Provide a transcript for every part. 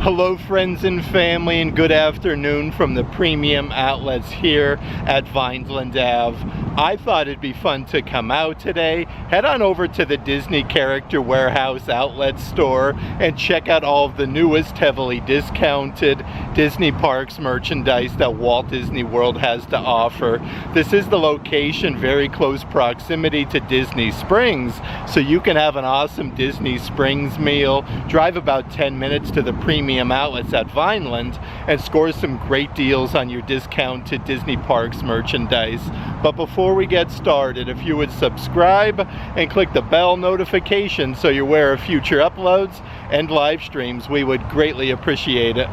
Hello friends and family, and good afternoon from the premium outlets here at Vineland Ave. I thought it'd be fun to come out today, head on over to the Disney Character Warehouse outlet store and check out all of the newest heavily discounted Disney Parks merchandise that Walt Disney World has to offer. This is the location, very close proximity to Disney Springs, so you can have an awesome Disney Springs meal, drive about 10 minutes to the premium outlets at Vineland and score some great deals on your discounted Disney Parks merchandise. But before we get started, if you would subscribe and click the bell notification so you're aware of future uploads and live streams, we would greatly appreciate it.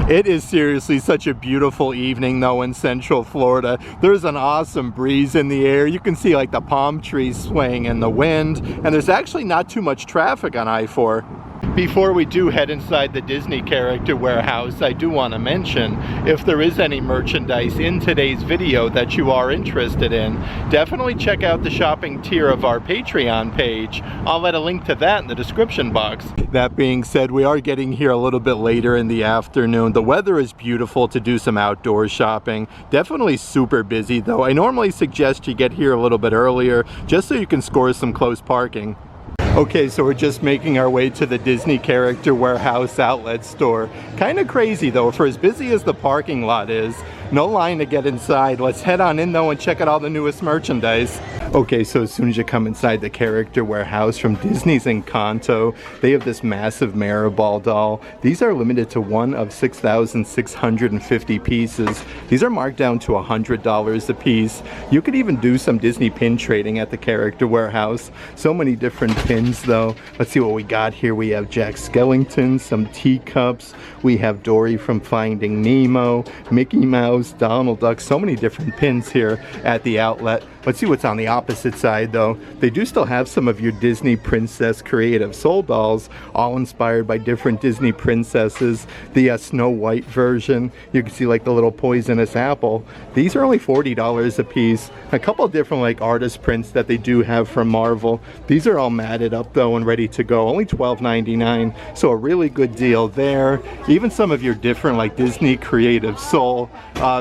It is seriously such a beautiful evening though in Central Florida. There's an awesome breeze in the air. You can see like the palm trees swaying in the wind, and there's actually not too much traffic on I-4. Before we do head inside the Disney Character Warehouse, I do want to mention, if there is any merchandise in today's video that you are interested in, definitely check out the shopping tier of our Patreon page. I'll let a link to that in the description box. That being said, we are getting here a little bit later in the afternoon. The weather is beautiful to do some outdoor shopping. Definitely super busy though. I normally suggest you get here a little bit earlier just so you can score some close parking. Okay, so we're just making our way to the Disney Character Warehouse outlet store. Kind of crazy though, for as busy as the parking lot is. No line to get inside. Let's head on in though and check out all the newest merchandise. Okay, so as soon as you come inside the Character Warehouse from Disney's Encanto, they have this massive Maribel doll. These are limited to one of 6,650 pieces. These are marked down to $100 a piece. You could even do some Disney pin trading at the Character Warehouse. So many different pins though. Let's see what we got here. We have Jack Skellington, some teacups. We have Dory from Finding Nemo, Mickey Mouse, Donald Duck. So many different pins here at the outlet. Let's see what's on the opposite side though. They do still have some of your Disney Princess Creative Soul dolls, all inspired by different Disney princesses. The Snow White version, you can see like the little poisonous apple. These are only $40 a piece. A couple different like artist prints that they do have from Marvel. These are all matted up though and ready to go. Only $12.99, so a really good deal there. Even some of your different like Disney Creative Soul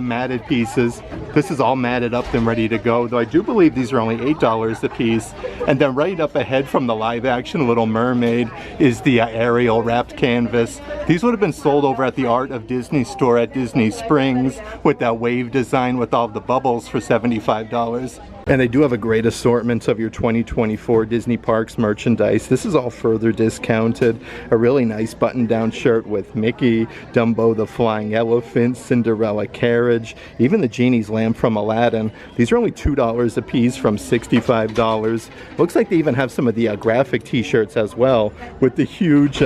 matted pieces. This is all matted up and ready to go, though I do believe these are only $8 a piece. And then right up ahead from the live action Little Mermaid is the Ariel wrapped canvas. These would have been sold over at the Art of Disney store at Disney Springs with that wave design with all the bubbles for $75. And they do have a great assortment of your 2024 Disney Parks merchandise. This is all further discounted. A really nice button-down shirt with Mickey, Dumbo the Flying Elephant, Cinderella Carriage, even the Genie's Lamp from Aladdin. These are only $2 a piece from $65. Looks like they even have some of the graphic t-shirts as well with the huge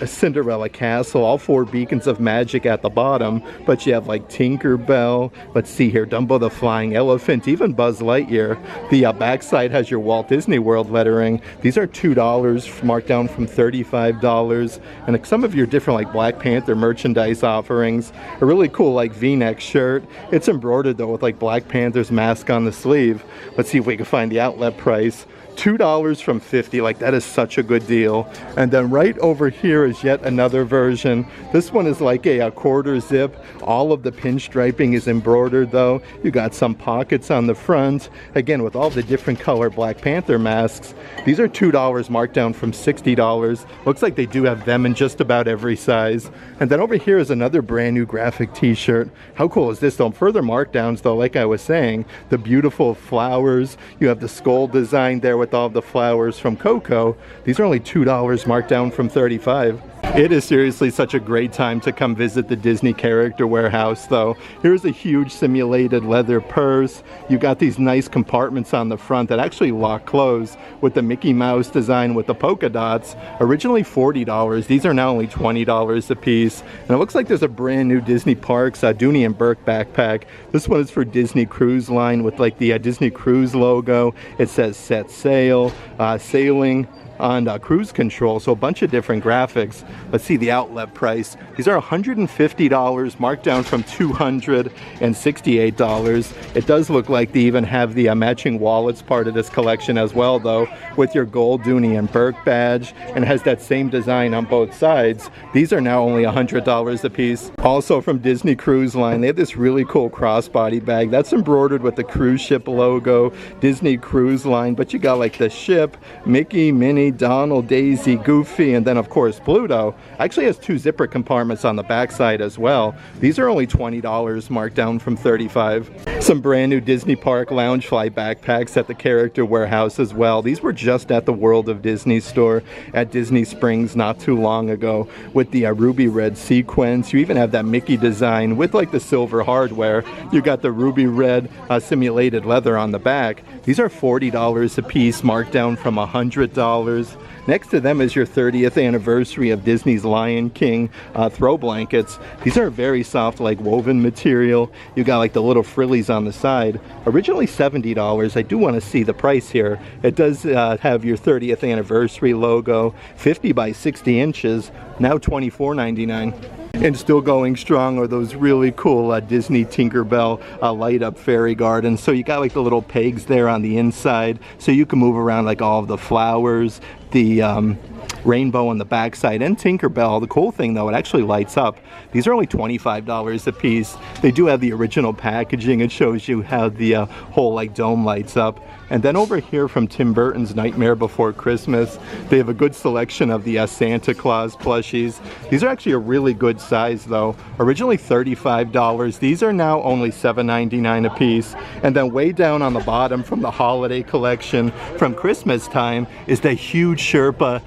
a Cinderella castle, all four beacons of magic at the bottom, but you have like Tinkerbell, let's see here, Dumbo the Flying Elephant, even Buzz Lightyear. The backside has your Walt Disney World lettering. These are $2, marked down from $35. And like some of your different like Black Panther merchandise offerings, a really cool like V-neck shirt. It's embroidered though with like Black Panther's mask on the sleeve. Let's see if we can find the outlet price. $2 from $50, like that is such a good deal. And then right over here is yet another version. This one is like a quarter zip. All of the pinstriping is embroidered though. You got some pockets on the front, again with all the different color Black Panther masks. These are $2, marked down from $60. Looks like they do have them in just about every size. And then over here is another brand new graphic t-shirt. How cool is this though? Further markdowns though, like I was saying, the beautiful flowers. You have the skull design there with all the flowers from Coco. These are only $2, marked down from $35. It is seriously such a great time to come visit the Disney Character Warehouse though. Here's a huge simulated leather purse. You got these nice compartments on the front that actually lock closed with the Mickey Mouse design with the polka dots. Originally $40. These are now only $20 a piece. And it looks like there's a brand new Disney Parks Dooney and Burke backpack. This one is for Disney Cruise Line with like the Disney Cruise logo. It says set sail, sailing on cruise control, so a bunch of different graphics. Let's see the outlet price. These are $150, marked down from $268. It does look like they even have the matching wallets part of this collection as well though, with your gold Dooney and Burke badge, and has that same design on both sides. These are now only $100 a piece. Also from Disney Cruise Line, they have this really cool crossbody bag that's embroidered with the cruise ship logo, Disney Cruise Line, but you got like the ship, Mickey, Minnie, Donald, Daisy, Goofy, and then of course Pluto. Actually has two zipper compartments on the backside as well. These are only $20, marked down from $35. Some brand new Disney Park Loungefly backpacks at the Character Warehouse as well. These were just at the World of Disney store at Disney Springs not too long ago with the ruby red sequins. You even have that Mickey design with like the silver hardware. You got the ruby red simulated leather on the back. These are $40 a piece, marked down from $100. Next to them is your 30th anniversary of Disney's Lion King throw blankets. These are very soft, like woven material. You got like the little frillies on the side. Originally $70. I do want to see the price here. It does have your 30th anniversary logo, 50 by 60 inches, now $24.99. And still going strong are those really cool Disney Tinkerbell light up fairy gardens. So you got like the little pegs there on the inside, so you can move around like all of the flowers, the rainbow on the backside, and Tinkerbell. The cool thing though, it actually lights up. These are only $25 a piece. They do have the original packaging. It shows you how the whole like dome lights up. And then over here from Tim Burton's Nightmare Before Christmas, they have a good selection of the Santa Claus plushies. These are actually a really good size though. Originally $35. These are now only $7.99 a piece. And then way down on the bottom from the holiday collection from Christmas time is the huge Sherpa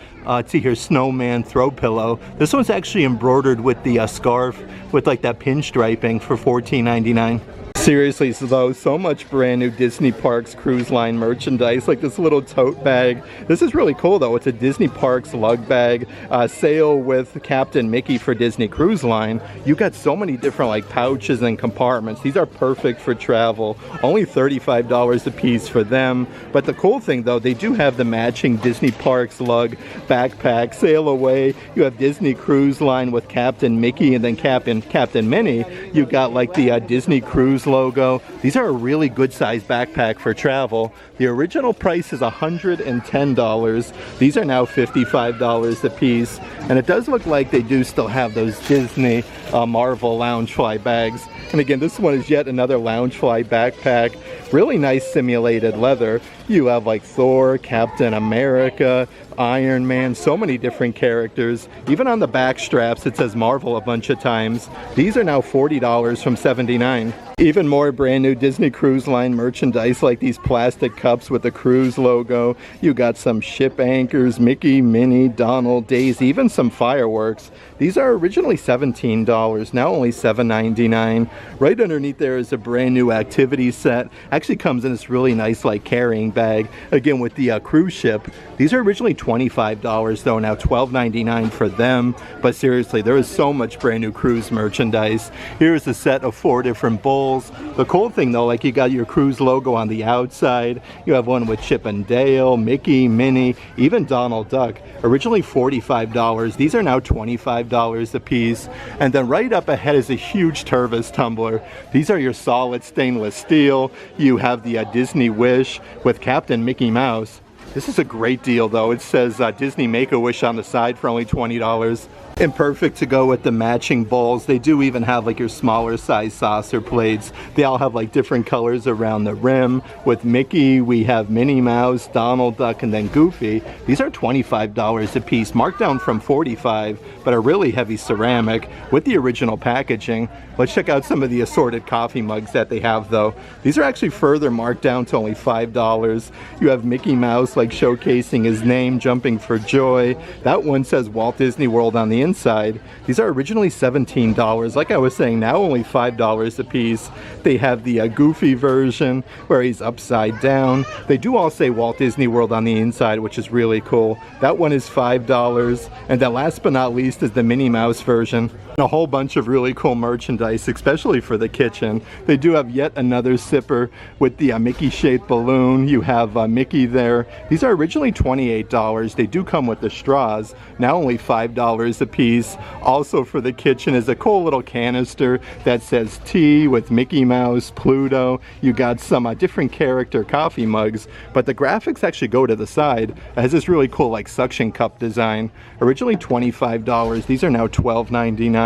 see here, snowman throw pillow. This one's actually embroidered with the scarf with like that pinstriping for $14.99. Seriously though, so much brand new Disney Parks Cruise Line merchandise, like this little tote bag. This is really cool though. It's a Disney Parks lug bag, sale with Captain Mickey for Disney Cruise Line. You got so many different like pouches and compartments. These are perfect for travel. Only $35 a piece for them. But the cool thing though, they do have the matching Disney Parks lug backpack. Sail away. You have Disney Cruise Line with Captain Mickey, and then Captain Minnie. You got like the Disney Cruise logo. These are a really good size backpack for travel. The original price is $110. These are now $55 a piece. And it does look like they do still have those Disney Marvel Loungefly bags. And again, this one is yet another Loungefly backpack. Really nice simulated leather. You have like Thor, Captain America, Iron Man, so many different characters. Even on the back straps it says Marvel a bunch of times. These are now $40 from $79. Even more brand new Disney Cruise Line merchandise, like these plastic cups with the cruise logo. You got some ship anchors, Mickey, Minnie, Donald, Daisy, even some fireworks. These are originally $17, now only $7.99. Right underneath there is a brand new activity set. Actually comes in this really nice like carrying bag, again with the cruise ship. These are originally $25 though, now $12.99 for them. But seriously, there is so much brand new cruise merchandise. Here's a set of 4 different bowls. The cool thing though, like you got your cruise logo on the outside. You have one with Chip and Dale, Mickey, Minnie, even Donald Duck. Originally $45. These are now $25 a piece. And then right up ahead is a huge Tervis tumbler. These are your solid stainless steel. You have the Disney Wish with Captain Mickey Mouse. This is a great deal though. It says Disney Make-A-Wish on the side for only $20. And perfect to go with the matching bowls. They do even have like your smaller size saucer plates. They all have like different colors around the rim. With Mickey, we have Minnie Mouse, Donald Duck, and then Goofy. These are $25 a piece, marked down from $45, but are really heavy ceramic with the original packaging. Let's check out some of the assorted coffee mugs that they have though. These are actually further marked down to only $5. You have Mickey Mouse, like showcasing his name, jumping for joy. That one says Walt Disney World on the inside. These are originally $17. Like I was saying, now only $5 a piece. They have the Goofy version where he's upside down. They do all say Walt Disney World on the inside, which is really cool. That one is $5. And then last but not least is the Minnie Mouse version. A whole bunch of really cool merchandise, especially for the kitchen. They do have yet another sipper with the Mickey-shaped balloon. You have Mickey there. These are originally $28. They do come with the straws, now only $5 a piece. Also for the kitchen is a cool little canister that says tea with Mickey Mouse, Pluto. You got some different character coffee mugs, but the graphics actually go to the side. It has this really cool like suction cup design. Originally $25. These are now $12.99.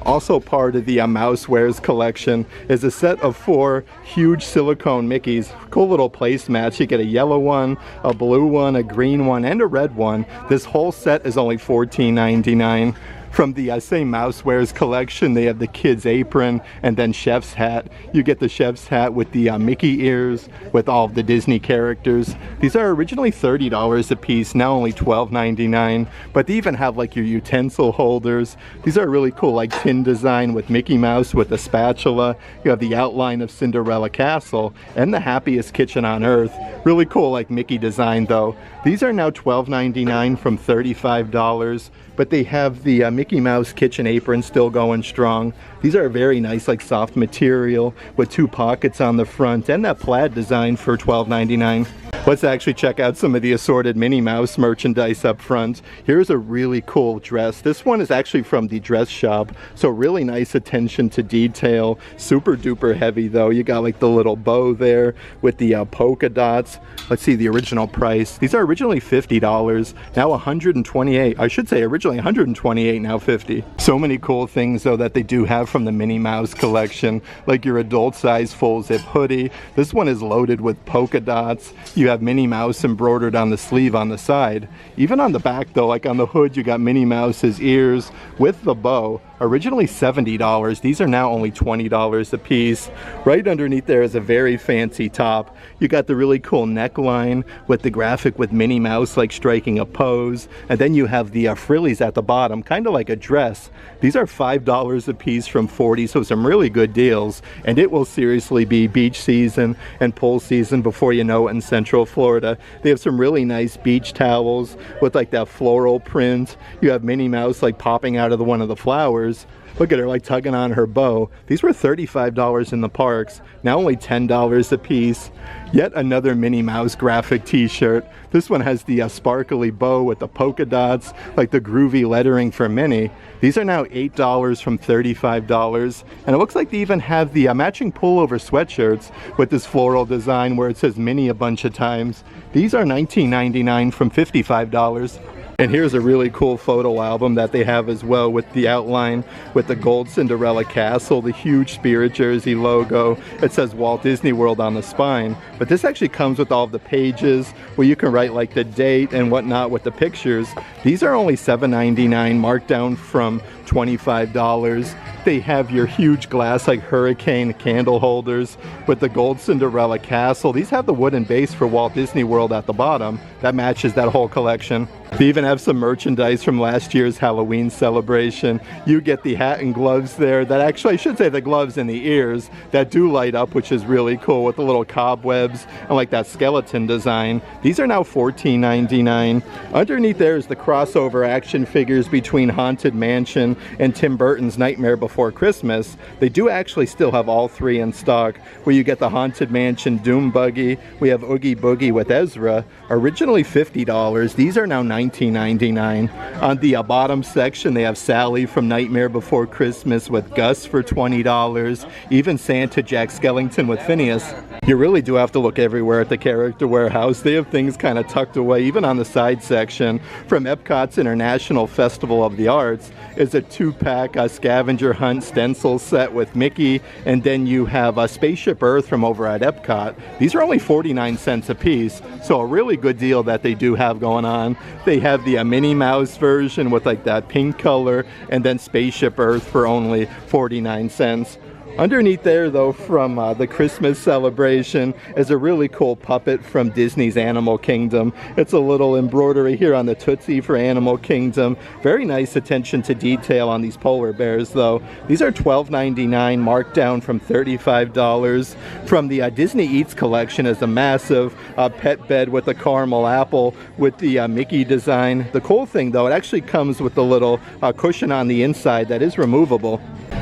Also part of the Mousewares collection is a set of 4 huge silicone Mickeys. Cool little placemats. You get a yellow one, a blue one, a green one, and a red one. This whole set is only $14.99. From the same Mousewares collection, they have the kid's apron and then chef's hat. You get the chef's hat with the Mickey ears with all of the Disney characters. These are originally $30 a piece, now only $12.99. But they even have like your utensil holders. These are really cool, like tin design with Mickey Mouse with a spatula. You have the outline of Cinderella Castle and the happiest kitchen on earth. Really cool, like Mickey design though. These are now $12.99 from $35. But they have the Mickey Mouse kitchen apron still going strong. These are very nice, like soft material with 2 pockets on the front and that plaid design for $12.99. Let's actually check out some of the assorted Minnie Mouse merchandise up front. Here's a really cool dress. This one is actually from the dress shop, so really nice attention to detail. Super duper heavy though. You got like the little bow there with the polka dots. Let's see the original price. These are originally $50, now $128. I should say originally $128, now $50. So many cool things though that they do have from the Minnie Mouse collection, like your adult size full zip hoodie. This one is loaded with polka dots. You have Minnie Mouse embroidered on the sleeve on the side. Even on the back though, like on the hood, you got Minnie Mouse's ears with the bow. Originally $70. These are now only $20 a piece. Right underneath there is a very fancy top. You got the really cool neckline with the graphic with Minnie Mouse like striking a pose. And then you have the frillies at the bottom, kind of like a dress. These are $5 a piece from $40, so some really good deals. And it will seriously be beach season and pool season before you know it in Central Florida. They have some really nice beach towels with like that floral print. You have Minnie Mouse like popping out of one of the flowers. Look at her like tugging on her bow. These were $35 in the parks, now only $10 a piece. Yet another Minnie Mouse graphic t-shirt. This one has the sparkly bow with the polka dots, like the groovy lettering for Minnie. These are now $8 from $35. And it looks like they even have the matching pullover sweatshirts with this floral design where it says Minnie a bunch of times. These are $19.99 from $55. And here's a really cool photo album that they have as well with the outline with the gold Cinderella castle, the huge Spirit Jersey logo. It says Walt Disney World on the spine. But this actually comes with all of the pages where you can write like the date and whatnot with the pictures. These are only $7.99, marked down from $25. They have your huge glass like hurricane candle holders with the gold Cinderella castle. These have the wooden base for Walt Disney World at the bottom. That matches that whole collection. They even have some merchandise from last year's Halloween celebration. You get the hat and gloves there that actually, I should say the gloves and the ears that do light up, which is really cool with the little cobwebs and like that skeleton design. These are now $14.99. Underneath there is the crossover action figures between Haunted Mansion and Tim Burton's Nightmare Before Christmas. They do actually still have all 3 in stock, where you get the Haunted Mansion Doom Buggy. We have Oogie Boogie with Ezra, originally $50. These are now $19.99. On the bottom section, they have Sally from Nightmare Before Christmas with Gus for $20. Even Santa Jack Skellington with Phineas. You really do have to look everywhere at the Character Warehouse. They have things kind of tucked away, even on the side section. From Epcot's International Festival of the Arts is a 2-pack scavenger hunt stencil set with Mickey, and then you have a Spaceship Earth from over at Epcot. These are only 49 cents a piece, so a really good deal that they do have going on. They have the Minnie Mouse version with like that pink color, and then Spaceship Earth for only 49 cents. Underneath there, though, from the Christmas celebration is a really cool puppet from Disney's Animal Kingdom. It's a little embroidery here on the Tootsie for Animal Kingdom. Very nice attention to detail on these polar bears, though. These are $12.99, marked down from $35. From the Disney Eats collection is a massive pet bed with a caramel apple with the Mickey design. The cool thing, though, it actually comes with a little cushion on the inside that is removable.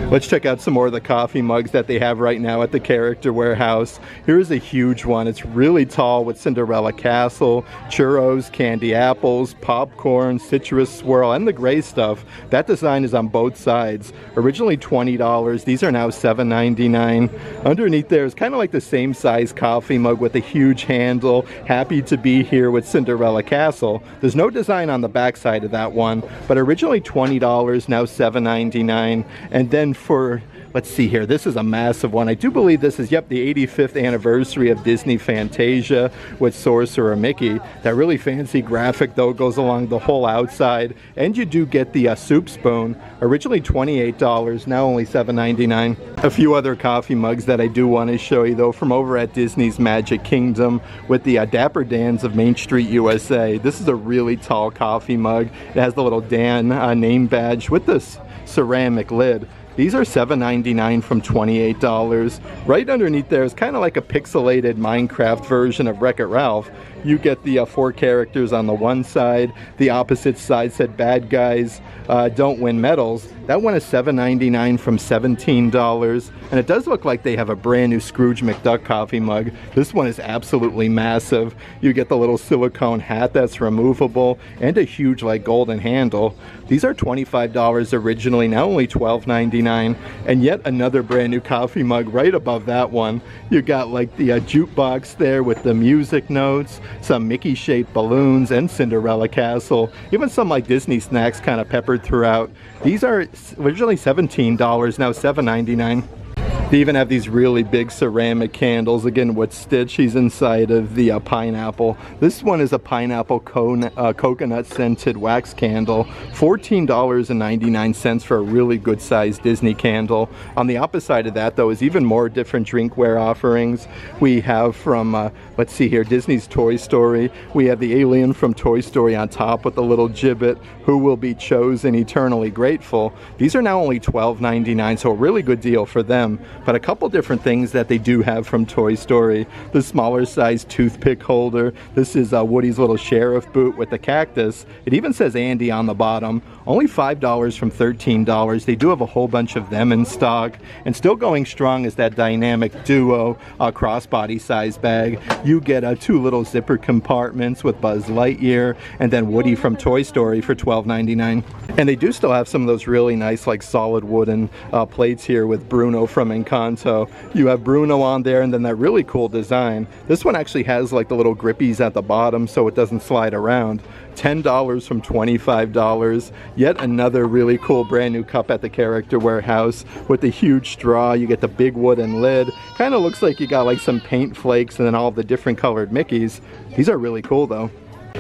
Let's check out some more of the coffee mugs that they have right now at the Character Warehouse. Here's a huge one. It's really tall with Cinderella Castle, churros, candy apples, popcorn, citrus swirl, and the gray stuff. That design is on both sides. Originally $20. These are now $7.99. Underneath there is kind of like the same size coffee mug with a huge handle. Happy to be here with Cinderella Castle. There's no design on the back side of that one, but originally $20, now $7.99. And then for, let's see here, this is a massive one. I do believe this is, yep, the 85th anniversary of Disney Fantasia with Sorcerer Mickey. That really fancy graphic, though, goes along the whole outside. And you do get the soup spoon. Originally $28, now only $7.99. A few other coffee mugs that I do want to show you, though, from over at Disney's Magic Kingdom with the Dapper Dans of Main Street, USA. This is a really tall coffee mug. It has the little Dan name badge with this ceramic lid. These are $7.99 from $28. Right underneath there is kind of like a pixelated Minecraft version of Wreck-It Ralph. You get the 4 characters on the one side. The opposite side said bad guys don't win medals. That one is $7.99 from $17. And it does look like they have a brand new Scrooge McDuck coffee mug. This one is absolutely massive. You get the little silicone hat that's removable and a huge like golden handle. These are $25 originally, now only $12.99. And yet another brand new coffee mug right above that one. You got like the jukebox there with the music notes, some Mickey shaped balloons, and Cinderella Castle. Even some like Disney snacks kind of peppered throughout. These are originally $17, now $7.99. They even have these really big ceramic candles, again with stitches inside of the pineapple. This one is a pineapple coconut scented wax candle, $14.99 for a really good sized Disney candle. On the opposite side of that, though, is even more different drinkware offerings. We have from, let's see here, Disney's Toy Story. We have the alien from Toy Story on top with the little gibbet, who will be chosen eternally grateful. These are now only $12.99, so a really good deal for them. But a couple different things that they do have from Toy Story. The smaller size toothpick holder. This is Woody's little sheriff boot with the cactus. It even says Andy on the bottom. Only $5 from $13. They do have a whole bunch of them in stock. And still going strong is that dynamic duo crossbody size bag. You get 2 little zipper compartments with Buzz Lightyear and then Woody from Toy Story for $12.99. And they do still have some of those really nice like solid wooden plates here with Bruno from Encanto. You have Bruno on there and then that really cool design. This one actually has like the little grippies at the bottom so it doesn't slide around. $10 from $25. Yet another really cool brand new cup at the Character Warehouse with the huge straw. You get the big wooden lid. Kind of looks like you got like some paint flakes and then all the different colored Mickeys. These are really cool though.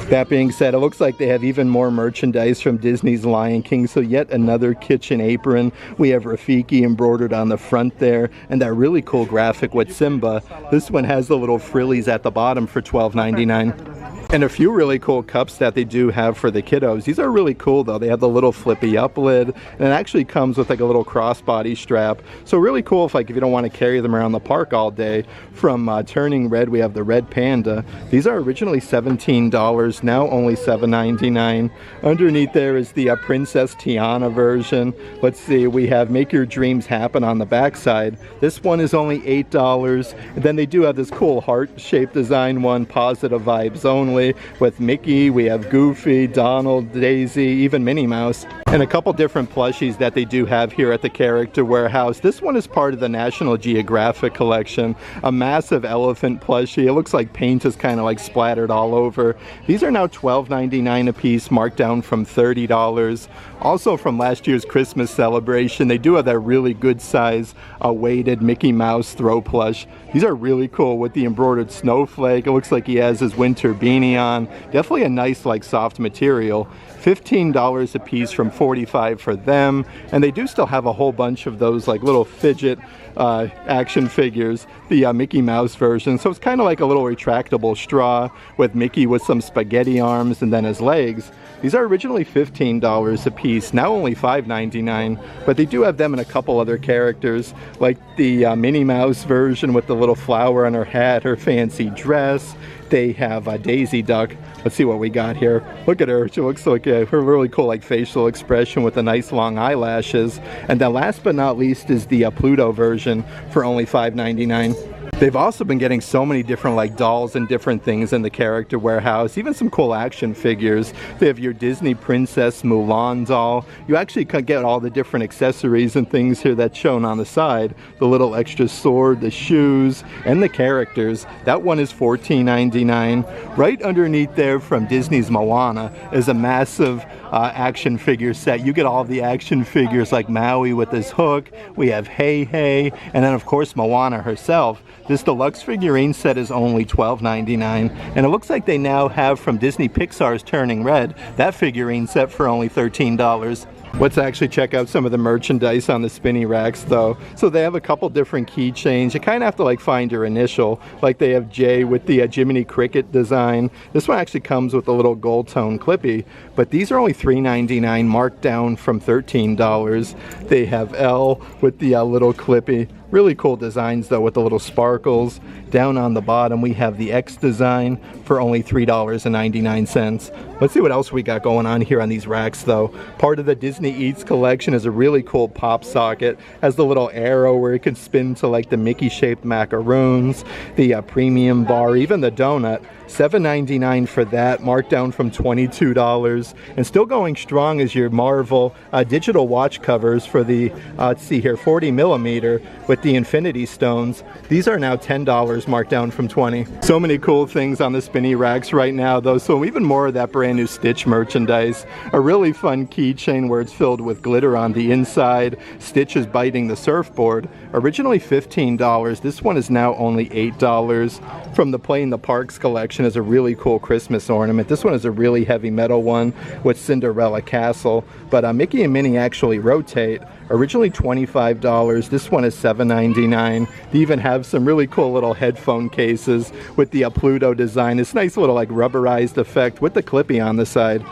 That being said, it looks like they have even more merchandise from Disney's Lion King, so yet another kitchen apron. We have Rafiki embroidered on the front there, and that really cool graphic with Simba. This one has the little frillies at the bottom for $12.99. And a few really cool cups that they do have for the kiddos. These are really cool though. They have the little flippy up lid, and it actually comes with like a little crossbody strap. So really cool if you don't want to carry them around the park all day. From Turning Red, we have the Red Panda. These are originally $17, now only $7.99. Underneath there is the Princess Tiana version. Let's see, we have Make Your Dreams Happen on the backside. This one is only $8. And then they do have this cool heart-shaped design one, Positive Vibes Only, with Mickey. We have Goofy, Donald, Daisy, even Minnie Mouse. And a couple different plushies that they do have here at the Character Warehouse. This one is part of the National Geographic collection. A massive elephant plushie. It looks like paint is kind of like splattered all over. These are now $12.99 a piece, marked down from $30. Also from last year's Christmas celebration, they do have that really good size weighted Mickey Mouse throw plush. These are really cool with the embroidered snowflake. It looks like he has his winter beanie. neon. Definitely a nice like soft material. $15 a piece from $45 for them. And they do still have a whole bunch of those like little fidget action figures, the Mickey Mouse version. So it's kind of like a little retractable straw with Mickey with some spaghetti arms and then his legs. These are originally $15 a piece, now only $5.99, but they do have them in a couple other characters, like the Minnie Mouse version with the little flower on her hat, her fancy dress. They have a Daisy Duck. Let's see what we got here. Look at her. She looks like her really cool like facial expression with the nice long eyelashes. And then last but not least is the Pluto version for only $5.99. They've also been getting so many different like dolls and different things in the character warehouse, even some cool action figures. They have your Disney Princess Mulan doll. You actually can get all the different accessories and things here that's shown on the side. The little extra sword, the shoes, and the characters. That one is $14.99. Right underneath there from Disney's Moana is a massive action figure set. You get all the action figures like Maui with his hook. We have Hey Hey, and then of course Moana herself. This deluxe figurine set is only $12.99, and it looks like they now have from Disney Pixar's Turning Red, that figurine set for only $13. Let's actually check out some of the merchandise on the spinny racks though. So they have a couple different keychains. You kind of have to like find your initial. Like they have Jay with the Jiminy Cricket design. This one actually comes with a little gold tone clippy, but these are only $3.99, marked down from $13. They have Elle with the little clippy. Really cool designs though with the little sparkles. Down on the bottom we have the X design for only $3.99. Let's see what else we got going on here on these racks though. Part of the Disney Eats collection is a really cool pop socket. Has the little arrow where it can spin to like the Mickey shaped macaroons, the premium bar, even the donut. $7.99 for that, marked down from $22. And still going strong is your Marvel digital watch covers for the, let's see here, 40mm with the Infinity Stones. These are now $10, marked down from $20. So many cool things on the spinny racks right now though, so even more of that brand new Stitch merchandise. A really fun keychain where it's filled with glitter on the inside. Stitch is biting the surfboard. Originally $15, this one is now only $8. From the Play in the Parks collection is a really cool Christmas ornament. This one is a really heavy metal one with Cinderella Castle, but Mickey and Minnie actually rotate. Originally $25, this one is $7.99. They even have some really cool little headphone cases with the Pluto design. This nice little like rubberized effect with the clippy on the side.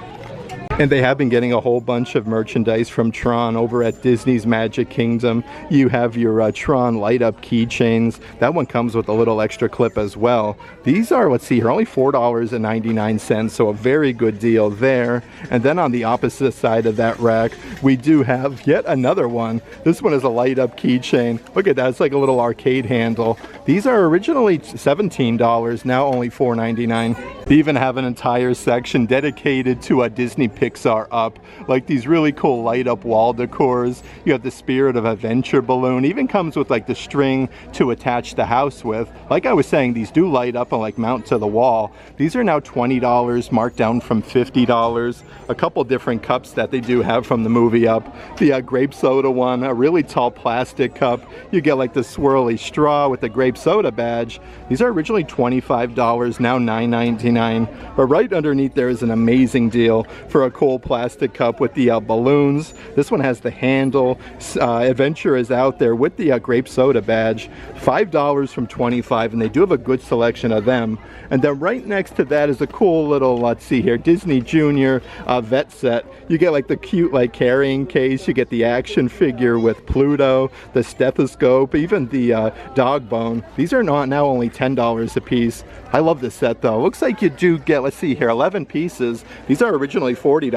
And they have been getting a whole bunch of merchandise from Tron over at Disney's Magic Kingdom. You have your Tron light up keychains. That one comes with a little extra clip as well. These are, let's see here, only $4.99, so a very good deal there. And then on the opposite side of that rack, we do have yet another one. This one is a light up keychain. Look at that, it's like a little arcade handle. These are originally $17, now only $4.99. They even have an entire section dedicated to a Disney Pixar Up, like these really cool light up wall decors. You have the Spirit of Adventure balloon, even comes with like the string to attach the house with. Like I was saying, these do light up and like mount to the wall. These are now $20, marked down from $50. A couple different cups that they do have from the movie Up. The grape soda one, a really tall plastic cup. You get like the swirly straw with the grape soda badge. These are originally $25, now $9.99. But right underneath there is an amazing deal for a cool plastic cup with the balloons. This one has the handle. Adventure is out there with the grape soda badge. $5 from $25, and they do have a good selection of them. And then right next to that is a cool little, let's see here, Disney Junior vet set. You get like the cute like carrying case. You get the action figure with Pluto, the stethoscope, even the dog bone. These are now only $10 a piece. I love this set though. Looks like you do get, let's see here, 11 pieces. These are originally $40.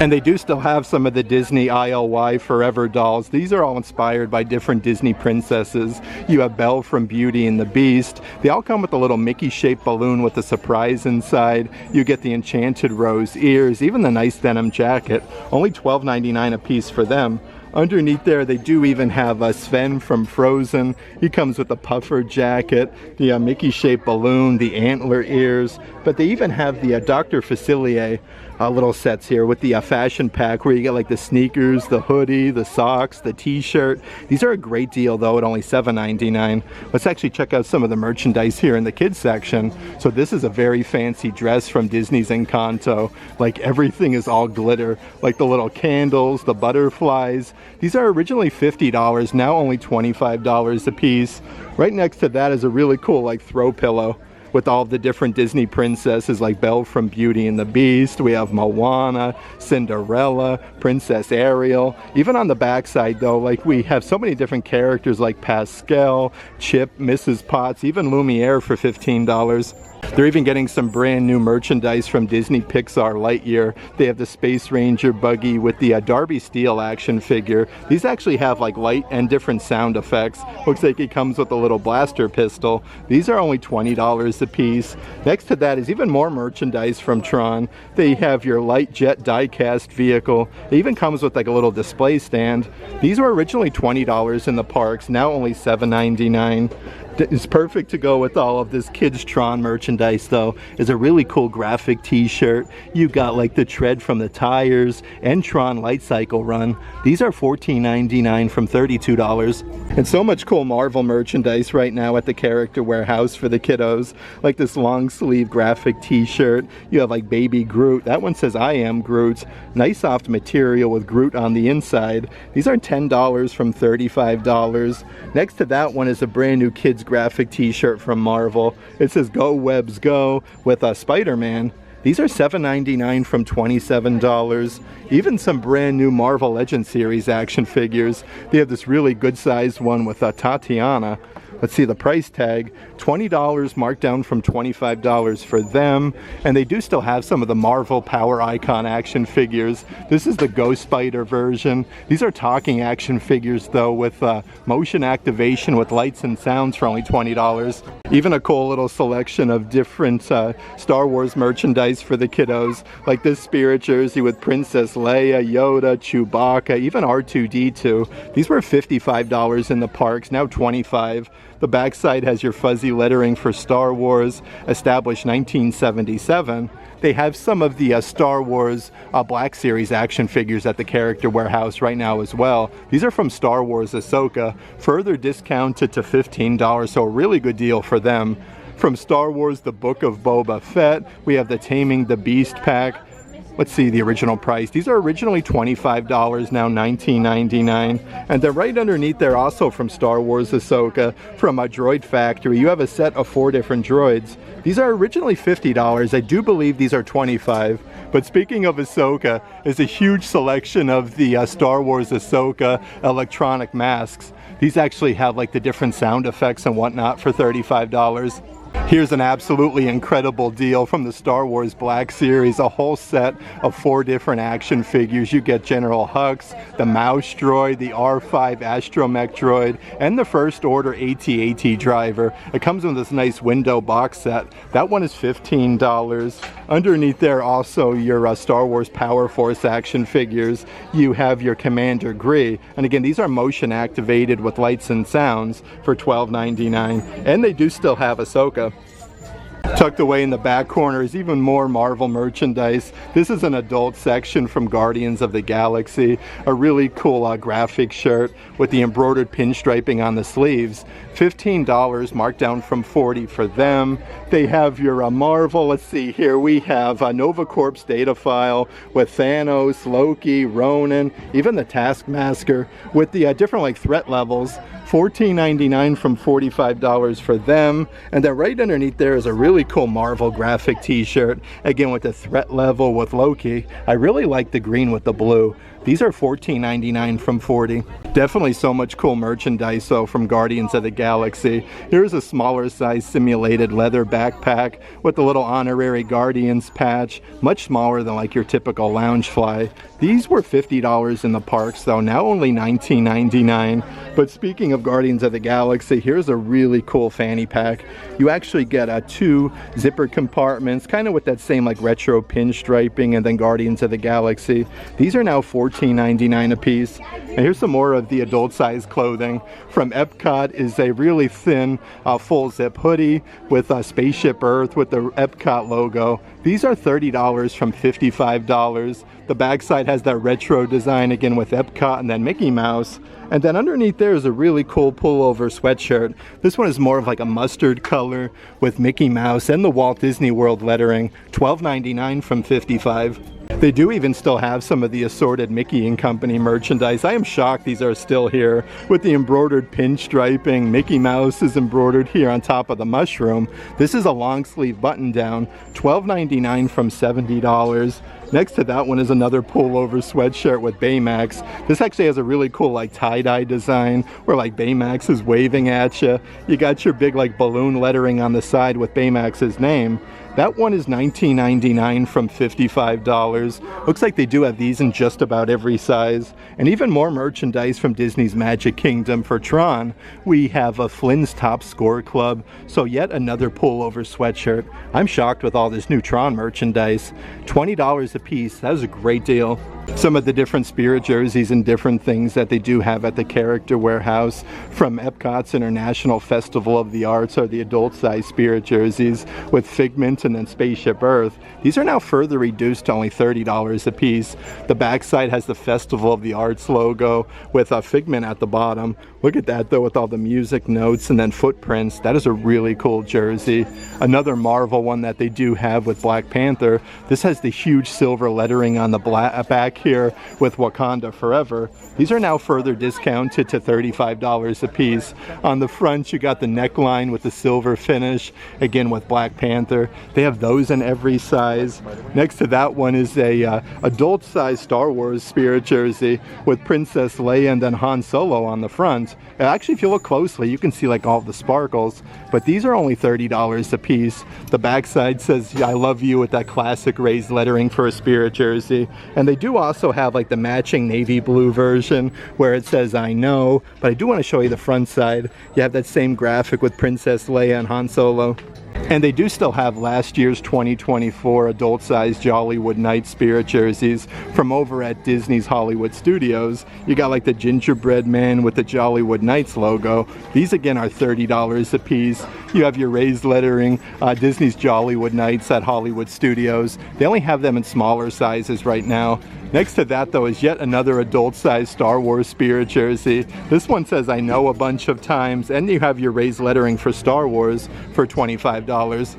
And they do still have some of the Disney ILY Forever dolls. These are all inspired by different Disney princesses. You have Belle from Beauty and the Beast. They all come with a little Mickey-shaped balloon with a surprise inside. You get the enchanted rose ears, even the nice denim jacket. Only $12.99 a piece for them. Underneath there, they do even have Sven from Frozen. He comes with a puffer jacket, the Mickey-shaped balloon, the antler ears, but they even have the Dr. Facilier little sets here with the fashion pack where you get like the sneakers, the hoodie, the socks, the t-shirt. These are a great deal though at only $7.99. Let's actually check out some of the merchandise here in the kids section. So this is a very fancy dress from Disney's Encanto. Like everything is all glitter, like the little candles, the butterflies. These are originally $50, now only $25 a piece. Right next to that is a really cool like throw pillow with all the different Disney princesses like Belle from Beauty and the Beast. We have Moana, Cinderella, Princess Ariel. Even on the back side though, like we have so many different characters like Pascal, Chip, Mrs. Potts, even Lumiere for $15. They're even getting some brand new merchandise from Disney Pixar Lightyear. They have the Space Ranger buggy with the Darby Steel action figure. These actually have like light and different sound effects. Looks like it comes with a little blaster pistol. These are only $20 a piece. Next to that is even more merchandise from Tron. They have your light jet die-cast vehicle. It even comes with like a little display stand. These were originally $20 in the parks, now only $7.99. It's perfect to go with all of this kids Tron merchandise though. Is a really cool graphic t-shirt. You got like the tread from the tires and Tron Light Cycle Run. These are $14.99 from $32. And so much cool Marvel merchandise right now at the Character Warehouse for the kiddos. Like this long sleeve graphic t-shirt. You have like Baby Groot. That one says I am Groot. Nice soft material with Groot on the inside. These are $10 from $35. Next to that one is a brand new kids graphic t-shirt from Marvel. It says Go Webs Go with Spider-Man. These are $7.99 from $27. Even some brand new Marvel Legends series action figures. They have this really good sized one with Tatiana. Let's see the price tag, $20 marked down from $25 for them. And they do still have some of the Marvel Power Icon action figures. This is the Ghost Spider version. These are talking action figures though with motion activation with lights and sounds for only $20. Even a cool little selection of different Star Wars merchandise for the kiddos. Like this spirit jersey with Princess Leia, Yoda, Chewbacca, even R2-D2. These were $55 in the parks, now $25. The backside has your fuzzy lettering for Star Wars, established 1977. They have some of the Star Wars Black Series action figures at the Character Warehouse right now as well. These are from Star Wars Ahsoka, further discounted to $15, so a really good deal for them. From Star Wars The Book of Boba Fett, we have the Taming the Beast pack. Let's see the original price. These are originally $25, now $19.99. And then right underneath there, also from Star Wars Ahsoka, from a Droid Factory, you have a set of 4 different droids. These are originally $50. I do believe these are $25. But speaking of Ahsoka, there's a huge selection of the Star Wars Ahsoka electronic masks. These actually have like the different sound effects and whatnot for $35. Here's an absolutely incredible deal from the Star Wars Black Series, a whole set of 4 different action figures. You get General Hux, the Mouse Droid, the R5 Astromech Droid, and the First Order AT-AT driver. It comes with this nice window box set. That one is $15. Underneath there also your Star Wars Power Force action figures. You have your Commander Gree, and again these are motion activated with lights and sounds for $12.99. And they do still have Ahsoka. Tucked away in the back corner is even more Marvel merchandise. This is an adult section from Guardians of the Galaxy. A really cool graphic shirt with the embroidered pinstriping on the sleeves. $15 marked down from $40 for them. They have your Marvel. Let's see here. We have Nova Corp's data file with Thanos, Loki, Ronan, even the Taskmaster with the different like threat levels. $14.99 from $45 for them. And then right underneath there is a really cool Marvel graphic t-shirt, again with the threat level with Loki. I really like the green with the blue. These are $14.99 from $40. Definitely so much cool merchandise though from Guardians of the Galaxy. Here's a smaller size simulated leather backpack with the little honorary Guardians patch, much smaller than like your typical Loungefly. These were $50 in the parks though, now only $19.99. But speaking of Guardians of the Galaxy, here's a really cool fanny pack. You actually get 2 zipper compartments, kind of with that same like retro pinstriping, and then Guardians of the Galaxy. These are now $14.99 a piece. And here's some more of the adult size clothing. From Epcot is a a really thin full zip hoodie with a Spaceship Earth with the Epcot logo. These are $30 from $55. The backside has that retro design again with Epcot and then Mickey Mouse. And then underneath there is a really cool pullover sweatshirt. This one is more of like a mustard color with Mickey Mouse and the Walt Disney World lettering. $12.99 from $55. They do even still have some of the assorted Mickey and Company merchandise. I am shocked these are still here with the embroidered pinstriping. Mickey Mouse is embroidered here on top of the mushroom. This is a long sleeve button down, $12.99 from $70. Next to that one is another pullover sweatshirt with Baymax. This actually has a really cool like tie-dye design where like Baymax is waving at you. You got your big like balloon lettering on the side with Baymax's name. That one is $19.99 from $55. Looks like they do have these in just about every size. And even more merchandise from Disney's Magic Kingdom for Tron. We have a Flynn's Top Score Club, so yet another pullover sweatshirt. I'm shocked with all this new Tron merchandise. $20 a piece, that was a great deal. Some of the different Spirit jerseys and different things that they do have at the Character Warehouse from Epcot's International Festival of the Arts are the adult-size Spirit jerseys with Figment and then Spaceship Earth. These are now further reduced to only $30 a piece. The backside has the Festival of the Arts logo with a Figment at the bottom. Look at that though with all the music notes and then footprints. That is a really cool jersey. Another Marvel one that they do have with Black Panther. This has the huge silver lettering on the back here with Wakanda Forever. These are now further discounted to $35 a piece. On the front you got the neckline with the silver finish, again with Black Panther. They have those in every size. Next to that one is a adult size Star Wars Spirit jersey with Princess Leia and then Han Solo on the front. Actually, if you look closely, you can see like all the sparkles, but these are only $30 a piece. The backside says I love you with that classic raised lettering for a Spirit jersey. And they do also have like the matching navy blue version where it says I know, but I do want to show you the front side. You have that same graphic with Princess Leia and Han Solo. And they do still have last year's 2024 adult-sized Jollywood Nights Spirit jerseys from over at Disney's Hollywood Studios. You got like the gingerbread man with the Jollywood Nights logo. These again are $30 a piece. You have your raised lettering, Disney's Jollywood Nights at Hollywood Studios. They only have them in smaller sizes right now. Next to that though is yet another adult-sized Star Wars Spirit jersey. This one says I know a bunch of times, and you have your raised lettering for Star Wars for $25.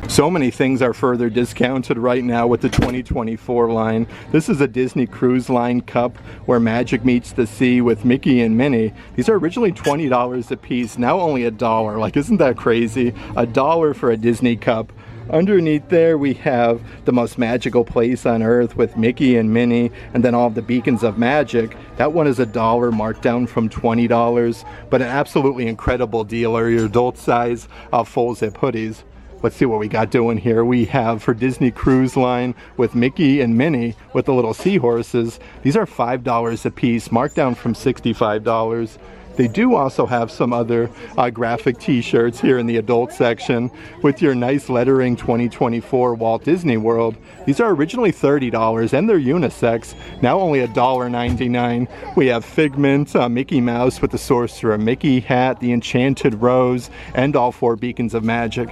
So many things are further discounted right now with the 2024 line. This is a Disney Cruise Line cup where magic meets the sea with Mickey and Minnie. These are originally $20 a piece, now only $1. Like, isn't that crazy? $1 for a Disney cup. Underneath there we have the most magical place on earth with Mickey and Minnie and then all of the beacons of magic. That one is $1 marked down from $20, but an absolutely incredible deal are your adult size full zip hoodies. Let's see what we got doing here. We have for Disney Cruise Line with Mickey and Minnie with the little seahorses. These are $5 a piece, marked down from $65. They do also have some other graphic t-shirts here in the adult section with your nice lettering 2024 Walt Disney World. These are originally $30 and they're unisex, now only $1.99. We have Figment, Mickey Mouse with the Sorcerer Mickey hat, the Enchanted Rose, and all 4 beacons of magic.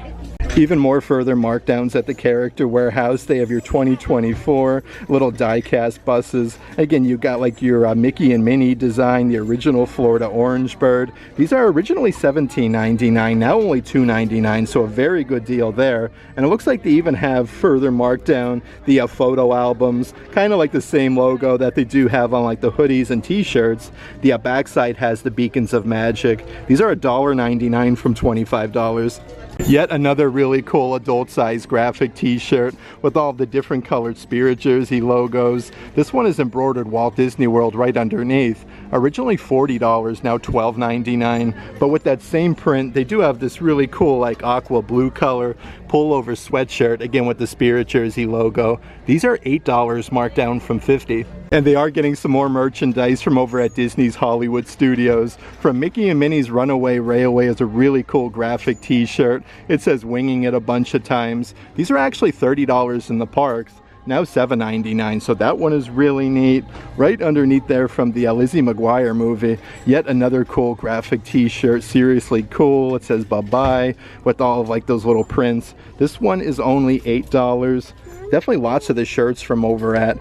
Even more further markdowns at the Character Warehouse. They have your 2024 little die-cast buses. Again, you got like your Mickey and Minnie design, the original Florida Orange Bird. These are originally $17.99, now only $2.99, so a very good deal there. And it looks like they even have further marked down the photo albums, kind of like the same logo that they do have on like the hoodies and t-shirts. The backside has the beacons of magic. These are $1.99 from $25. Yet another really cool adult-sized graphic t-shirt with all the different colored Spirit jersey logos. This one is embroidered Walt Disney World right underneath. Originally $40, now $12.99. But with that same print, they do have this really cool like aqua blue color pullover sweatshirt, again with the Spirit jersey logo. These are $8 marked down from $50. And they are getting some more merchandise from over at Disney's Hollywood Studios. From Mickey and Minnie's Runaway Railway is a really cool graphic t-shirt. It says winging it a bunch of times. These are actually $30 in the parks. now $7.99. So that one is really neat. Right underneath there from the Lizzie McGuire movie, yet another cool graphic t-shirt. Seriously cool. It says bye-bye with all of like those little prints. This one is only $8. Definitely lots of the shirts from over at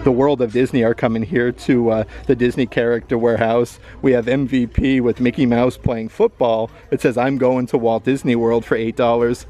the World of Disney are coming here to the Disney Character Warehouse. We have MVP with Mickey Mouse playing football. It says I'm going to Walt Disney World for $8.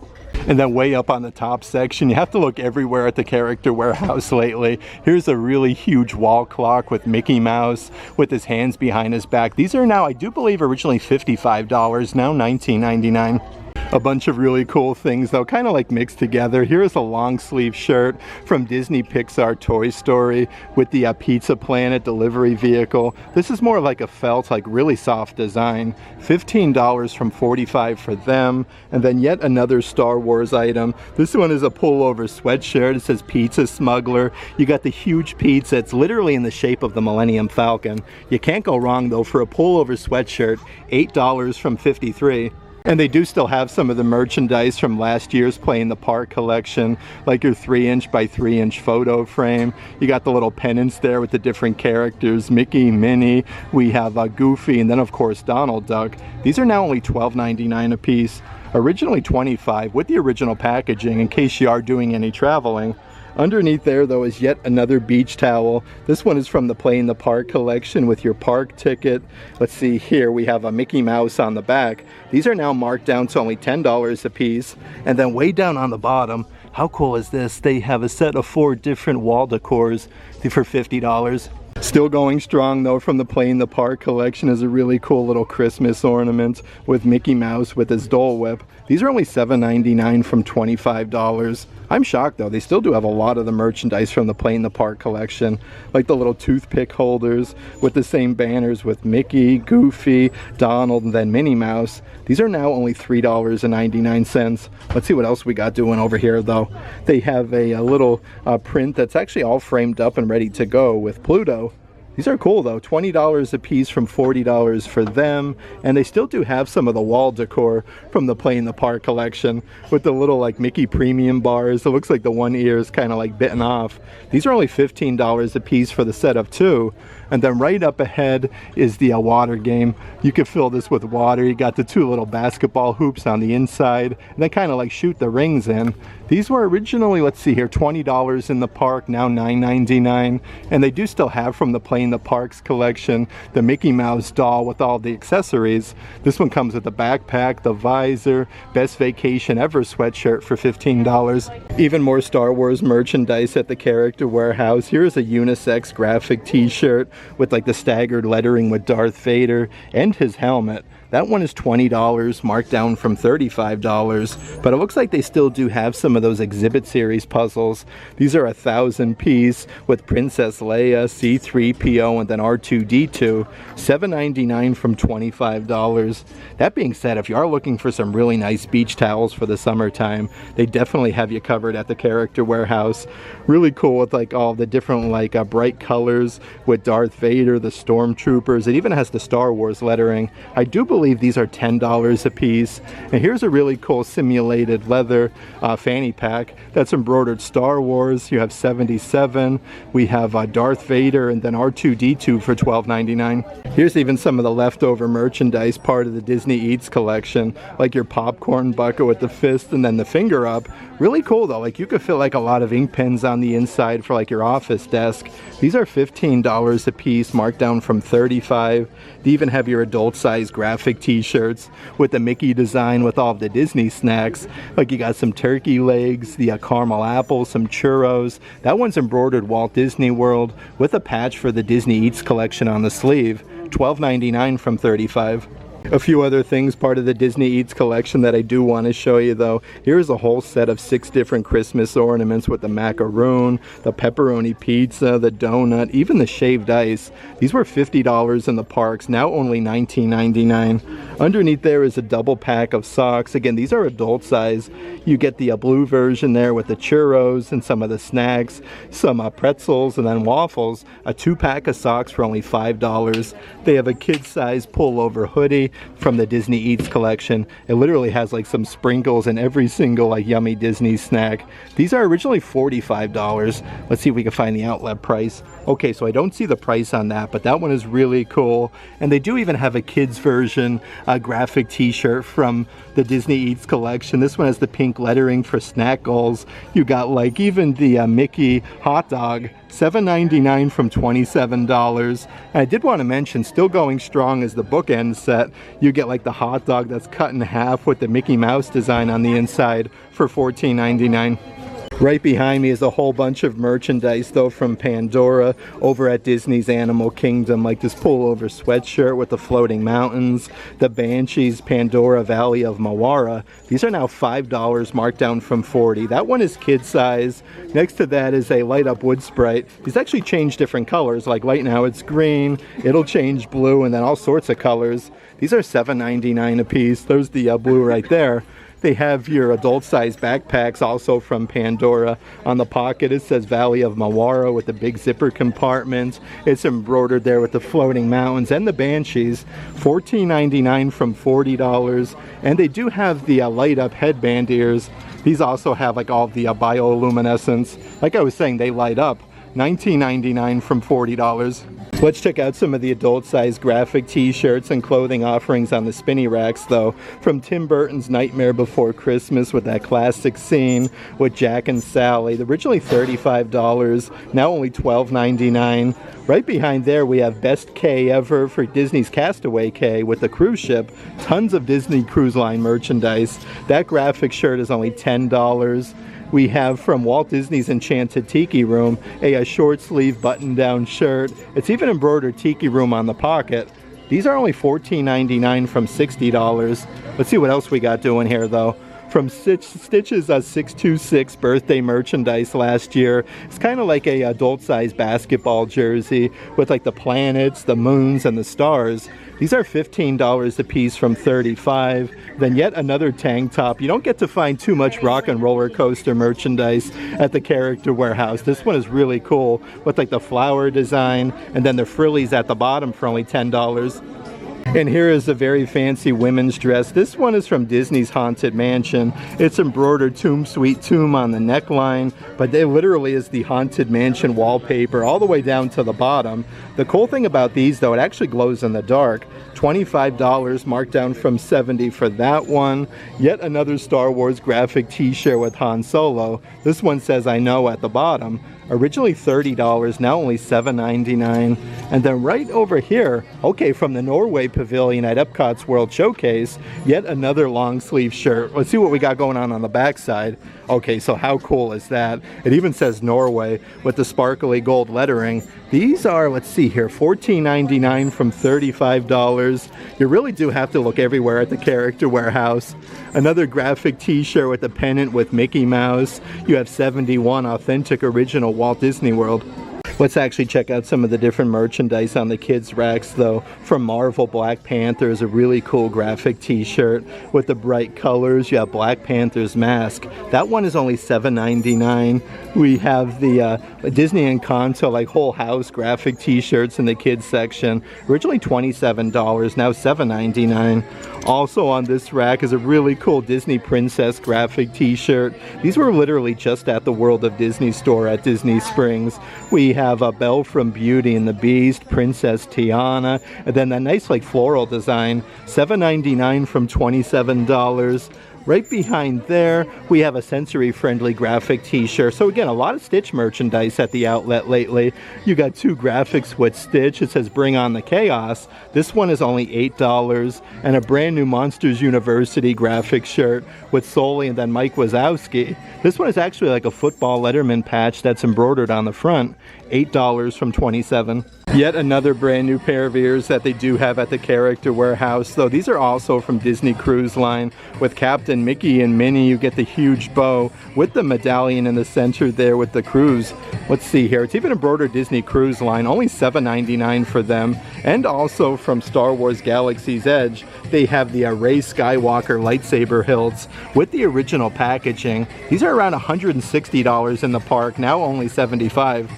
And then way up on the top section, you have to look everywhere at the Character Warehouse lately. Here's a really huge wall clock with Mickey Mouse with his hands behind his back. These are now, I do believe, originally $55, now $19.99. A bunch of really cool things though, kind of like mixed together. Here's a long sleeve shirt from Disney Pixar Toy Story with the Pizza Planet delivery vehicle. This is more like a felt, like really soft design. $15 from $45 for them. And then yet another Star Wars item. This one is a pullover sweatshirt. It says Pizza Smuggler. You got the huge pizza. It's literally in the shape of the Millennium Falcon. You can't go wrong though for a pullover sweatshirt. $8 from $53. And they do still have some of the merchandise from last year's Play in the Park collection, like your 3" by 3" photo frame. You got the little pennants there with the different characters, Mickey, Minnie, we have Goofy, and then of course Donald Duck. These are now only $12.99 a piece, originally $25 with the original packaging in case you are doing any traveling. Underneath there though is yet another beach towel. This one is from the Play in the Park collection with your park ticket. Let's see here, we have a Mickey Mouse on the back. These are now marked down to only $10 a piece. And then way down on the bottom, how cool is this? They have a set of 4 different wall decors for $50. Still going strong though from the Play in the Park collection is a really cool little Christmas ornament with Mickey Mouse with his Dole Whip. These are only $7.99 from $25. I'm shocked though, they still do have a lot of the merchandise from the Play in the Park collection, like the little toothpick holders with the same banners with Mickey, Goofy, Donald, and then Minnie Mouse. These are now only $3.99. Let's see what else we got doing over here though. They have a little print that's actually all framed up and ready to go with Pluto. These are cool though, $20 a piece from $40 for them, and they still do have some of the wall decor from the Play in the Park collection with the little like Mickey premium bars. It looks like the one ear is kind of like bitten off. These are only $15 a piece for the set of 2. And then right up ahead is the water game. You can fill this with water. You got the 2 little basketball hoops on the inside, and then kind of like shoot the rings in. These were originally, let's see here, $20 in the park, now $9.99. And they do still have from the Play in the Parks collection the Mickey Mouse doll with all the accessories. This one comes with the backpack, the visor, Best Vacation Ever sweatshirt for $15. Even more Star Wars merchandise at the Character Warehouse. Here's a unisex graphic t-shirt with like the staggered lettering with Darth Vader and his helmet. That one is $20, marked down from $35, but it looks like they still do have some of those exhibit series puzzles. These are 1,000 piece with Princess Leia, C-3PO, and then R2-D2, $7.99 from $25. That being said, if you are looking for some really nice beach towels for the summertime, they definitely have you covered at the Character Warehouse. Really cool with like all the different like bright colors with Darth Vader, the Stormtroopers. It even has the Star Wars lettering. I do believe these are $10 a piece. And here's a really cool simulated leather fanny pack that's embroidered Star Wars. You have 77. We have Darth Vader and then R2-D2 for $12.99. Here's even some of the leftover merchandise, part of the Disney Eats collection, like your popcorn bucket with the fist and then the finger up. Really cool though, like you could fit like a lot of ink pens on the inside for like your office desk. These are $15 a piece, marked down from $35. They even have your adult size graphic t-shirts with the Mickey design with all of the Disney snacks. Like you got some turkey legs, the caramel apples, some churros. That one's embroidered Walt Disney World with a patch for the Disney Eats collection on the sleeve. $12.99 from $35. A few other things part of the Disney Eats collection that I do want to show you though. Here's a whole set of 6 different Christmas ornaments with the macaroon, the pepperoni pizza, the donut, even the shaved ice. These were $50 in the parks, now only $19.99. Underneath there is a double pack of socks. Again, these are adult size. You get the blue version there with the churros and some of the snacks, some pretzels and then waffles. A 2-pack of socks for only $5. They have a kid size pullover hoodie. Mickey from the Disney Eats collection. It literally has like some sprinkles in every single like yummy Disney snack. These are originally $45. Let's see if we can find the outlet price. Okay, so I don't see the price on that, but that one is really cool. And they do even have a kids version graphic t-shirt from the Disney Eats collection. This one has the pink lettering for snack goals. You got like even the Mickey hot dog, $7.99 from $27. And I did want to mention, still going strong is the bookend set. You get like the hot dog that's cut in half with the Mickey Mouse design on the inside for $14.99. Right behind me is a whole bunch of merchandise though from Pandora over at Disney's Animal Kingdom, like this pullover sweatshirt with the floating mountains, the Banshees Pandora Valley of Mawara. These are now $5 marked down from $40. That one is kid size. Next to that is a light up wood sprite. These actually change different colors, like right now it's green, it'll change blue, and then all sorts of colors. These are $7.99 a piece. There's the blue right there. They have your adult size backpacks also from Pandora. On the pocket it says Valley of Mawara with the big zipper compartment. It's embroidered there with the floating mountains and the Banshees. $14.99 from $40. And they do have the light up headband ears. These also have like all the bioluminescence. Like I was saying, they light up. $19.99 from $40. Let's check out some of the adult size graphic t-shirts and clothing offerings on the spinny racks though. From Tim Burton's Nightmare Before Christmas with that classic scene with Jack and Sally. Originally $35, now only $12.99. Right behind there we have Best K Ever for Disney's Castaway K with the cruise ship. Tons of Disney Cruise Line merchandise. That graphic shirt is only $10. We have from Walt Disney's Enchanted Tiki Room a short sleeve button down shirt. It's even embroidered Tiki Room on the pocket. These are only $14.99 from $60. Let's see what else we got doing here though. From Stitch's 626 birthday merchandise last year. It's kind of like a adult size basketball jersey with like the planets, the moons, and the stars. These are $15 a piece from $35. Then yet another tank top. You don't get to find too much rock and roller coaster merchandise at the Character Warehouse. This one is really cool with like the flower design and then the frillies at the bottom for only $10. And here is a very fancy women's dress. This one is from Disney's Haunted Mansion. It's embroidered Tomb Sweet Tomb on the neckline, but it literally is the Haunted Mansion wallpaper all the way down to the bottom. The cool thing about these though, it actually glows in the dark. $25 marked down from $70 for that one. Yet another Star Wars graphic t-shirt with Han Solo. This one says I know at the bottom. Originally $30, now only $7.99. And then right over here, okay, from the Norway Pavilion at Epcot's World Showcase, yet another long sleeve shirt. Let's see what we got going on the back side. Okay, so how cool is that? It even says Norway with the sparkly gold lettering. These are, let's see here, $14.99 from $35. You really do have to look everywhere at the Character Warehouse. Another graphic t-shirt with a pennant with Mickey Mouse. You have 71 authentic original Walt Disney World. Let's actually check out some of the different merchandise on the kids racks though. From Marvel, Black Panther is a really cool graphic t-shirt with the bright colors. You have Black Panther's mask. That one is only $7.99. We have the Disney Encanto like whole house graphic t-shirts in the kids section. Originally $27, now $7.99. Also on this rack is a really cool Disney Princess graphic t-shirt. These were literally just at the World of Disney store at Disney Springs. We have a Belle from Beauty and the Beast, Princess Tiana, and then that nice like floral design, $7.99 from $27. Right behind there, we have a sensory-friendly graphic t-shirt. So again, a lot of Stitch merchandise at the outlet lately. You got two graphics with Stitch. It says Bring on the Chaos. This one is only $8. And a brand new Monsters University graphic shirt with Sully and then Mike Wazowski. This one is actually like a football Letterman patch that's embroidered on the front. $8 from $27. Yet another brand new pair of ears that they do have at the Character Warehouse, though these are also from Disney Cruise Line. With Captain Mickey and Minnie, you get the huge bow with the medallion in the center there with the cruise. Let's see here, it's even embroidered Disney Cruise Line, only $7.99 for them. And also from Star Wars Galaxy's Edge, they have the Rey Skywalker lightsaber hilts with the original packaging. These are around $160 in the park, now only $75.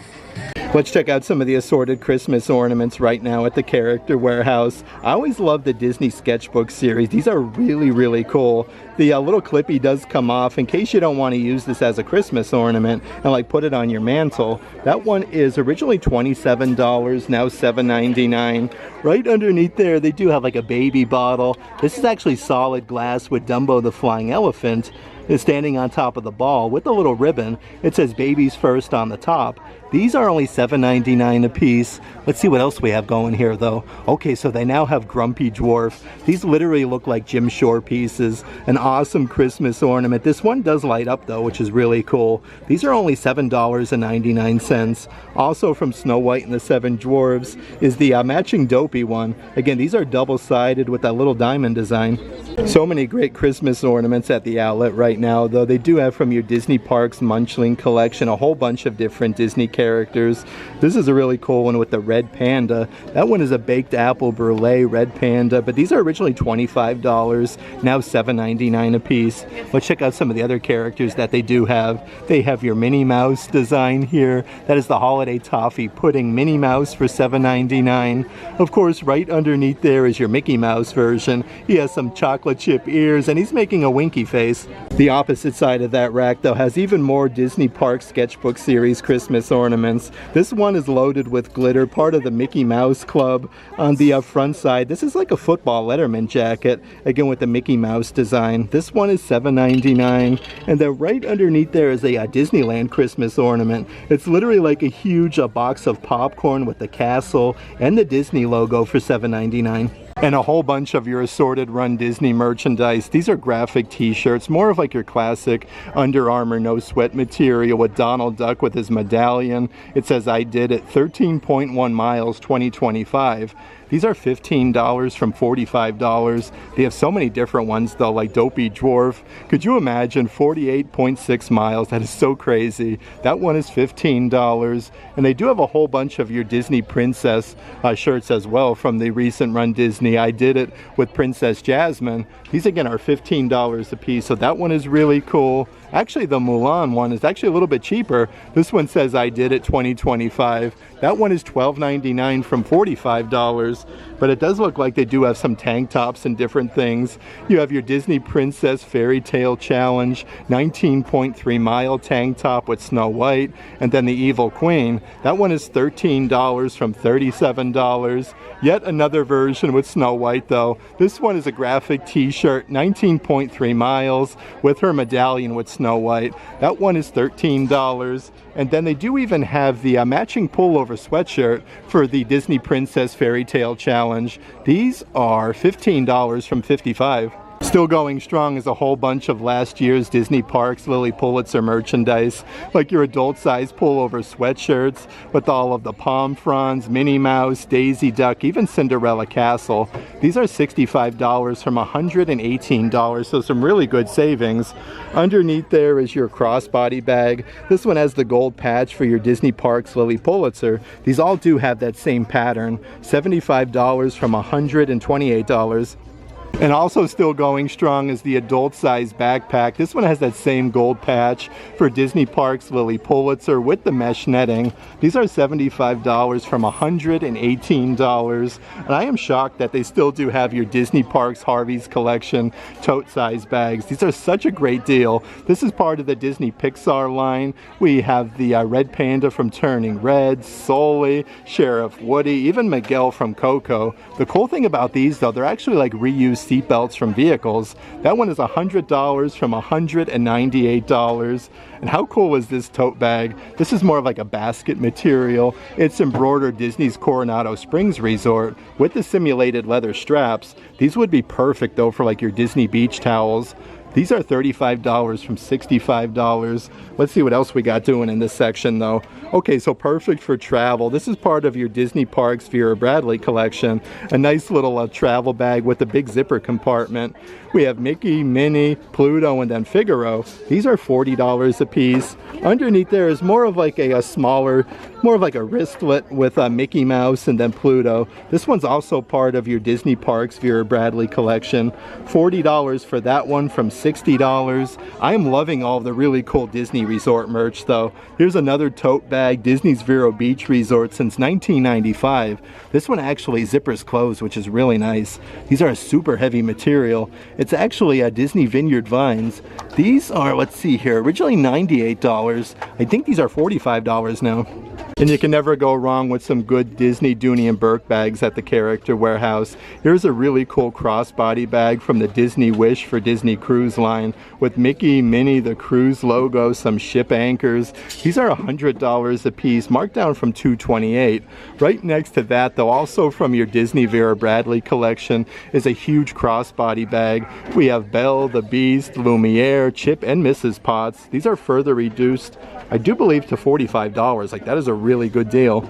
Let's check out some of the assorted Christmas ornaments right now at the Character Warehouse. I always love the Disney Sketchbook series. These are really, really cool. The little clippy does come off in case you don't want to use this as a Christmas ornament and like put it on your mantle. That one is originally $27, now $7.99. Right underneath there, they do have like a baby bottle. This is actually solid glass with Dumbo the Flying Elephant is standing on top of the ball with a little ribbon. It says babies first on the top. These are only $7.99 a piece. Let's see what else we have going here though. Okay, so they now have Grumpy Dwarf. These literally look like Jim Shore pieces. An awesome Christmas ornament. This one does light up though, which is really cool. These are only $7.99. Also from Snow White and the Seven Dwarfs is the matching Dopey one. Again, these are double-sided with that little diamond design. So many great Christmas ornaments at the outlet right now, though. They do have from your Disney Parks Munchling collection a whole bunch of different Disney characters. This is a really cool one with the red panda. That one is a baked apple brulee red panda, but these are originally $25, now $7.99 a piece. Let's check out some of the other characters that they do have. They have your Minnie Mouse design here. That is the Holiday Toffee Pudding Minnie Mouse for $7.99. Of course, right underneath there is your Mickey Mouse version. He has some chocolate chip ears and he's making a winky face. The opposite side of that rack though has even more Disney Park Sketchbook series Christmas ornaments. This one is loaded with glitter, part of the Mickey Mouse Club. On the front side, this is like a football Letterman jacket, again with the Mickey Mouse design. This one is $7.99, and then right underneath there is a Disneyland Christmas ornament. It's literally like a huge box of popcorn with the castle and the Disney logo for $7.99. And a whole bunch of your assorted Run Disney merchandise. These are graphic t-shirts, more of like your classic Under Armour no sweat material with Donald Duck with his medallion. It says I did it, 13.1 miles 2025. These are $15 from $45. They have so many different ones though, like Dopey Dwarf. Could you imagine 48.6 miles? That is so crazy. That one is $15. And they do have a whole bunch of your Disney Princess shirts as well from the recent Run Disney I Did It with Princess Jasmine. These again are $15 a piece, so that one is really cool. Actually, the Mulan one is actually a little bit cheaper. This one says I Did It 2025. That one is $12.99 from $45, but it does look like they do have some tank tops and different things. You have your Disney Princess Fairy Tale Challenge, 19.3 mile tank top with Snow White, and then the Evil Queen. That one is $13 from $37. Yet another version with Snow White though. This one is a graphic t-shirt, 19.3 miles with her medallion with Snow White. That one is $13. And then they do even have the matching pullover sweatshirt for the Disney Princess Fairy Tale Challenge. These are $15 from $55. Still going strong is a whole bunch of last year's Disney Parks Lily Pulitzer merchandise, like your adult-size pullover sweatshirts with all of the palm fronds, Minnie Mouse, Daisy Duck, even Cinderella Castle. These are $65 from $118, so some really good savings. Underneath there is your crossbody bag. This one has the gold patch for your Disney Parks Lily Pulitzer. These all do have that same pattern, $75 from $128. And also still going strong is the adult size backpack. This one has that same gold patch for Disney Parks Lily Pulitzer with the mesh netting. These are $75 from $118. And I am shocked that they still do have your Disney Parks Harvey's Collection tote size bags. These are such a great deal. This is part of the Disney Pixar line. We have the Red Panda from Turning Red, Sully, Sheriff Woody, even Miguel from Coco. The cool thing about these though, they're actually like reused seat belts from vehicles. That one is $100 from $198. And how cool is this tote bag? This is more of like a basket material. It's embroidered Disney's Coronado Springs Resort with the simulated leather straps. These would be perfect though for like your Disney beach towels. These are $35 from $65. Let's see what else we got doing in this section though. Okay, so perfect for travel. This is part of your Disney Parks Vera Bradley collection. A nice little travel bag with a big zipper compartment. We have Mickey, Minnie, Pluto, and then Figaro. These are $40 a piece. Underneath there is more of like a smaller, more of like a wristlet with Mickey Mouse and then Pluto. This one's also part of your Disney Parks Vera Bradley collection. $40 for that one from $60. I am loving all the really cool Disney Resort merch though. Here's another tote bag, Disney's Vero Beach Resort since 1995. This one actually zippers closed, which is really nice. These are a super heavy material. It's actually a Disney Vineyard Vines. These are, let's see here, originally $98. I think these are $45 now. And you can never go wrong with some good Disney Dooney and Burke bags at the Character Warehouse. Here's a really cool crossbody bag from the Disney Wish for Disney Cruise Line with Mickey, Minnie, the cruise logo, some ship anchors. These are $100 a piece, marked down from $228. Right next to that, though, also from your Disney Vera Bradley collection, is a huge crossbody bag. We have Belle, the Beast, Lumiere, Chip, and Mrs. Potts. These are further reduced, I do believe, to $45. Like, that is a really good deal.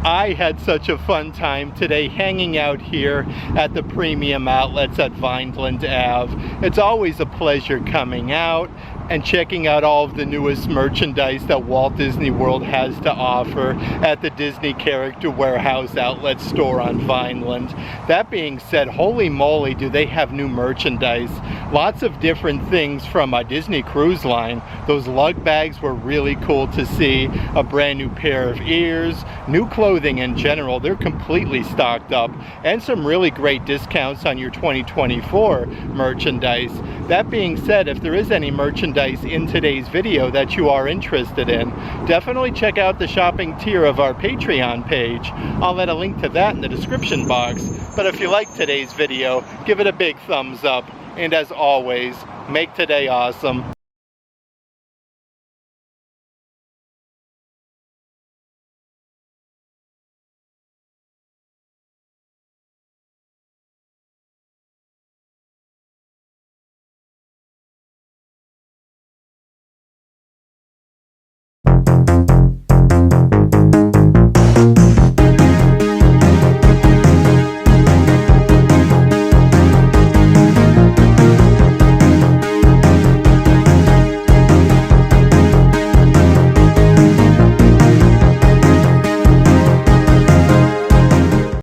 I had such a fun time today hanging out here at the Premium Outlets at Vineland Ave. It's always a pleasure coming out and checking out all of the newest merchandise that Walt Disney World has to offer at the Disney Character Warehouse outlet store on Vineland. That being said, holy moly, do they have new merchandise. Lots of different things from a Disney Cruise Line. Those lug bags were really cool to see. A brand new pair of ears, new clothing in general. They're completely stocked up, and some really great discounts on your 2024 merchandise. That being said, if there is any merchandise in today's video that you are interested in, definitely check out the shopping tier of our Patreon page. I'll add a link to that in the description box. But if you liked today's video, give it a big thumbs up. And as always, make today awesome.